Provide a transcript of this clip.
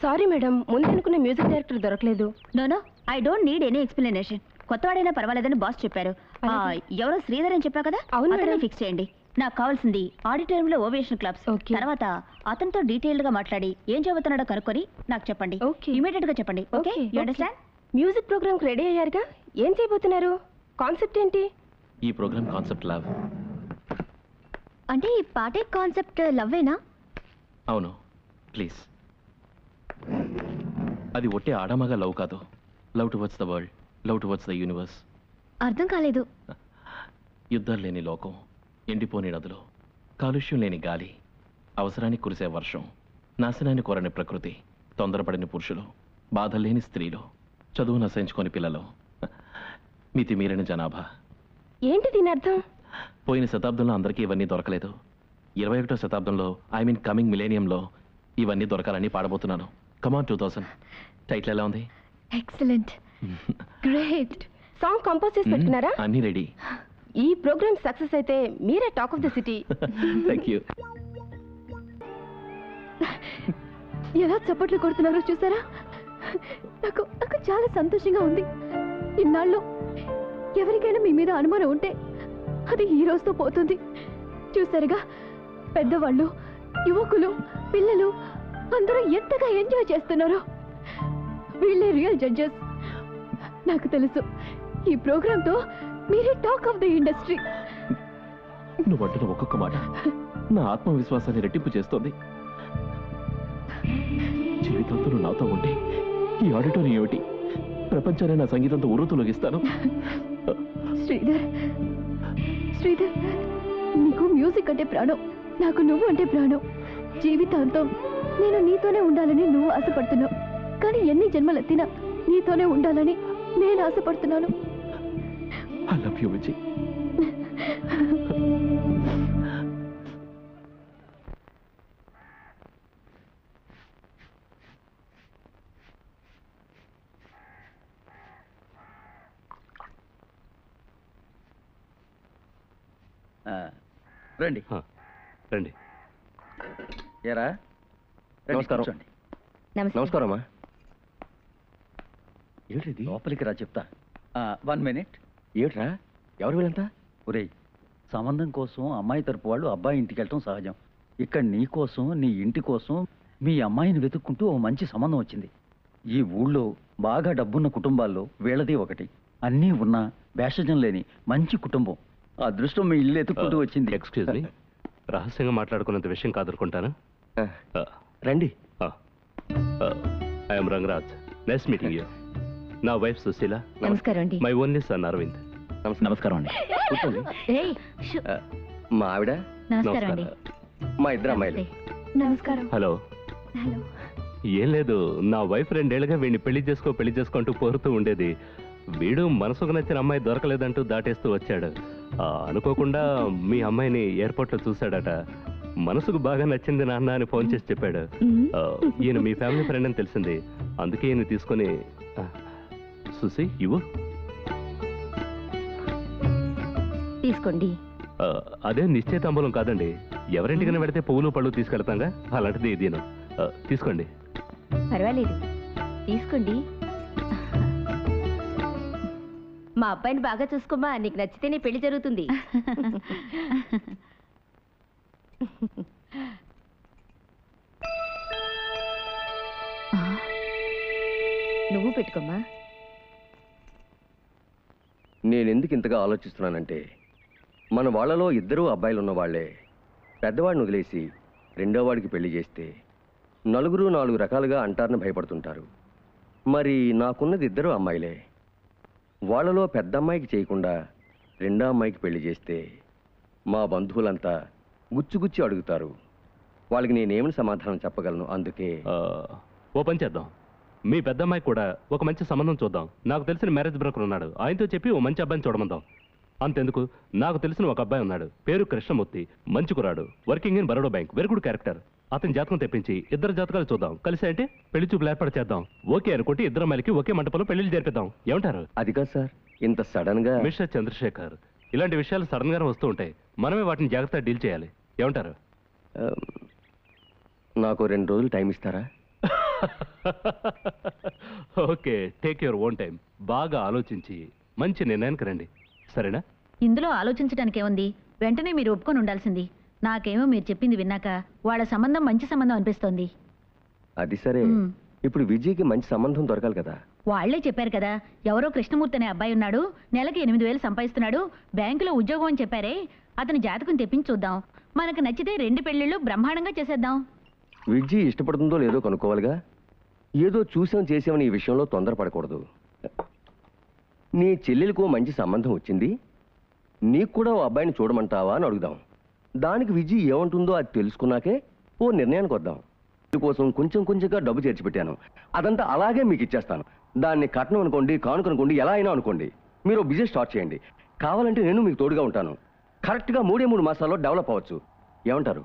Sorry madam, ముందు అనుకున్న music director దొరకలేదు. No I don't need any explanation. కొత్తవాడైనా పర్వాలేదని బాస్ చెప్పారు. ఎవరో శ్రీధర్ అని చెప్పా కదా, అతనే ఫిక్స్ చేయండి. నాకు కావాల్సింది ఆడిటోరియంలో ఓవేషన్ క్లబ్స్. తర్వాత అతనితో డీటెయిల్డ్ గా మాట్లాడి ఏం చదువుతున్నాడో కనుక్కొని నాకు చెప్పండి. ఇమీడియట్ గా చెప్పండి. Okay, you understand? Music programme ready అయ్యారుగా, ఏం చేయబోతున్నారు? కాన్సెప్ట్ ఏంటి? ఈ ప్రోగ్రామ్ కాన్సెప్ట్ లవ్. అంటే ఈ పాటే కాన్సెప్ట్ లవ్వేనా? అవును, ప్లీజ్. అది ఒట్టే ఆడమగా లవ్ కాదు. Love towards the world, love towards the universe. అర్థం కాలేదు. యుద్ధాలు లేని లోకం, ఎండిపోని నదులు, కాలుష్యం లేని గాలి, అవసరానికి కురిసే వర్షం, నాశనాన్ని కోరని ప్రకృతి, తొందరపడిన పురుషులు, బాధలేని స్త్రీలు, చదువు నశించుకొని పిల్లలు, మితిమీరిన జనాభా. ఏంటి దీని అర్థం? పోయిన శతాబ్దంలో అందరికీ ఇవన్నీ దొరకలేదు. 21వ శతాబ్దంలో, ఐ మీన్ కమింగ్ మిలేనియంలో ఇవన్నీ దొరకాలని పాడబోతున్నాను. కమాన్ 2000. టైటిల్ ఎలా ఉంది? Excellent, great. సాంగ్ కంపోజ్ చేసి పెట్టుకున్నారా? అన్నీ రెడీ. ఈ ప్రోగ్రామ్ సక్సెస్ అయితే మీరే talk of the city. Thank you. ఎలా చప్పట్లు కొడుతున్నారో చూసారా? నాకు చాలా సంతోషంగా ఉంది. ఇన్నాళ్ళు ఎవరికైనా మీ మీద అనుమానం ఉంటే అది ఈ రోజుతో పోతుంది. చూసారుగా, పెద్దవాళ్ళు, యువకులు, పిల్లలు అందరూ ఎంతగా ఎంజాయ్ చేస్తున్నారో. వీళ్ళే రియల్ జడ్జెస్. నాకు తెలుసు, ఈ ప్రోగ్రాంతో మీరే టాక్ ఆఫ్ ద ఇండస్ట్రీ. నువ్వు అంటున్న ఒక్కొక్క మాట నా ఆత్మవిశ్వాసాన్ని రెట్టింపు చేస్తోంది. జీవితంతో నువ్వు నాతో ఉంటే ఈ ఆడిటోరియం ఏమిటి, ప్రపంచాన్ని నా సంగీతంతో ఉరుతులగిస్తాను. శ్రీధర్, శ్రీధర్, నీకు మ్యూజిక్ అంటే ప్రాణం, నాకు నువ్వు అంటే ప్రాణం. జీవితాంతం నేను నీతోనే ఉండాలని నువ్వు ఆశపడుతున్నావు, కానీ ఎన్ని జన్మలెత్తినా నీతోనే ఉండాలని నేను ఆశపడుతున్నాను. I love you, Vijay. రండి రండి. ఏరా, నమస్కారం. నమస్కారం అమ్మా. ఏంటిది? లోపలికి రా, చెప్తా. 1 minute. ఏట్రా, ఎవరు వీళ్ళంతా? ఒరేయ్, సంబంధం కోసం అమ్మాయి తరపు వాళ్ళు అబ్బాయి ఇంటికి వెళ్ళటం సహజం. ఇక్కడ నీ కోసం, నీ ఇంటి కోసం మీ అమ్మాయిని వెతుక్కుంటూ ఓ మంచి సంబంధం వచ్చింది. ఈ ఊళ్ళో బాగా డబ్బున్న కుటుంబాల్లో వీళ్ళది ఒకటి. అన్నీ ఉన్నా భేషజం లేని మంచి కుటుంబం. ఆ అదృష్టం మీ ఇల్లు ఎత్తుక్కుంటూ వచ్చింది. ఎక్స్క్యూజ్ మీ, రహస్యంగా మాట్లాడుకున్నంత విషయం కాదనుకుంటాను. రండి. I'm Rangaraj. Nice meeting you. నా వైఫ్ సుశీల. నమస్కారం అండి. My only son Aravind. నమస్కారం అండి. కూర్చోండి. మా ఆవిడ. నమస్కారం అండి. మా ఇద్దరు అమ్మాయిలు. నమస్కారం. హలో. హలో. ఏం లేదు, నా వైఫ్ 2 ఏళ్లుగా వీడిని పెళ్లి చేసుకుంటూ పోరుతూ ఉండేది. వీడు మనసుకు నచ్చిన అమ్మాయి దొరకలేదంటూ దాటేస్తూ వచ్చాడు. అనుకోకుండా మీ అమ్మాయిని ఎయిర్పోర్ట్లో చూశాడట. మనసుకు బాగా నచ్చింది నాన్న అని ఫోన్ చేసి చెప్పాడు. ఈయన మీ ఫ్యామిలీ ఫ్రెండ్ అని తెలిసింది, అందుకే ఈయన తీసుకొని. సుసి, ఇవ్వు. తీసుకోండి. అదే నిశ్చయితాంబూలం కాదండి, ఎవరింటికైనా పెడితే పువ్వులు పళ్ళు తీసుకెళ్తాగా, అలాంటిది ఇదేను. తీసుకోండి. పర్వాలేదు, తీసుకోండి. మా అబ్బాయిని బాగా చూసుకోమా, నీకు నచ్చితేనే పెళ్లి జరుగుతుంది. నువ్వు పెట్టుకోమ్మా. నేనెందుకు ఇంతగా ఆలోచిస్తున్నానంటే, మన వాళ్ళలో 2 అబ్బాయిలు ఉన్నవాళ్లే పెద్దవాడిని వదిలేసి రెండో వాడికి పెళ్లి చేస్తే నలుగురు 4 రకాలుగా అంటారని భయపడుతుంటారు. మరి నాకున్నది 2 అమ్మాయిలే. వాళ్ళలో పెద్ద అమ్మాయికి చేయకుండా రెండో అమ్మాయికి పెళ్లి చేస్తే మా బంధువులంతా గుచ్చుగుచ్చి అడుగుతారు. వాళ్ళకి నేనేమని సమాధానం చెప్పగలను? అందుకే ఓ పని చేద్దాం, మీ పెద్దమ్మాయి కూడా ఒక మంచి సంబంధం చూద్దాం. నాకు తెలిసిన మ్యారేజ్ బ్రోకర్ ఉన్నాడు, ఆయనతో చెప్పి ఓ మంచి అబ్బాయిని చూడమందాం. అంతెందుకు, నాకు తెలిసిన ఒక అబ్బాయి ఉన్నాడు, పేరు కృష్ణమూర్తి, మంచి కురాడు, working in Baroda bank, very good character. అతని జాతకం తెప్పించి 2 జాతకాలు చూద్దాం. కలిసి అంటే పెళ్లి చూపులు ఏర్పాటు చేద్దాం. ఓకే అనుకుంటే 2 అమ్మాయిలకి ఒకే మంటపంలో పెళ్లిళ్ళు జరిపిద్దాం. ఏమంటారు? అది కాదు సార్, ఇంత సడన్ గా. మిస్టర్ చంద్రశేఖర్, ఇలాంటి విషయాలు సడన్ గానే వస్తూ ఉంటాయి, మనమే వాటిని జాగ్రత్తగా డీల్ చేయాలి. ఏమంటారు? నాకు 2 రోజులు టైం ఇస్తారా? Okay, take your own time. బాగా ఆలోచించి మంచి నిర్ణయానికి రండి, సరేనా? ఇందులో ఆలోచించడానికి ఏముంది? వెంటనే మీరు ఒప్పుకొని ఉండాల్సింది. నాకేమో మీరు చెప్పింది విన్నాక వాళ్ళ సంబంధం మంచి సంబంధం అనిపిస్తోంది. అది సరే, మ్. ఇప్పుడు విజయ్కి మంచి సంబంధం దొరకాలి కదా. వాళ్లే చెప్పారు కదా, ఎవరో కృష్ణమూర్తి అనే అబ్బాయి ఉన్నాడు, నెలకి 8,000 సంపాదిస్తున్నాడు, బ్యాంకులో ఉద్యోగం అని చెప్పారే, అతని జాతకం తెప్పించి చూద్దాం. మనకు నచ్చితే 2 పెళ్లిళ్ళు బ్రహ్మాండంగా చేసేద్దాం. విజయ్ ఇష్టపడుతుందో లేదో కనుక్కోవాలిగా. ఏదో చూసాం చేసామని ఈ విషయంలో తొందరపడకూడదు. నీ చెల్లెలకు మంచి సంబంధం వచ్చింది, నీకు కూడా ఓ అబ్బాయిని చూడమంటావా అని అడుగుదాం. దానికి విజయ్ ఏమంటుందో అది తెలుసుకున్నాకే ఓ నిర్ణయానికి వద్దాం. కోసం కొంచెం కొంచెంగా డబ్బు చేర్చి పెట్టాను, అదంతా అలాగే మీకు ఇచ్చేస్తాను. దాన్ని కట్నం అనుకోండి, కానుక అనుకోండి, ఎలా అయినా అనుకోండి. మీరు బిజినెస్ స్టార్ట్ చేయండి, కావాలంటే నేను మీకు తోడుగా ఉంటాను. కరెక్ట్గా 3 మాసాల్లో డెవలప్ అవ్వచ్చు. ఏమంటారు?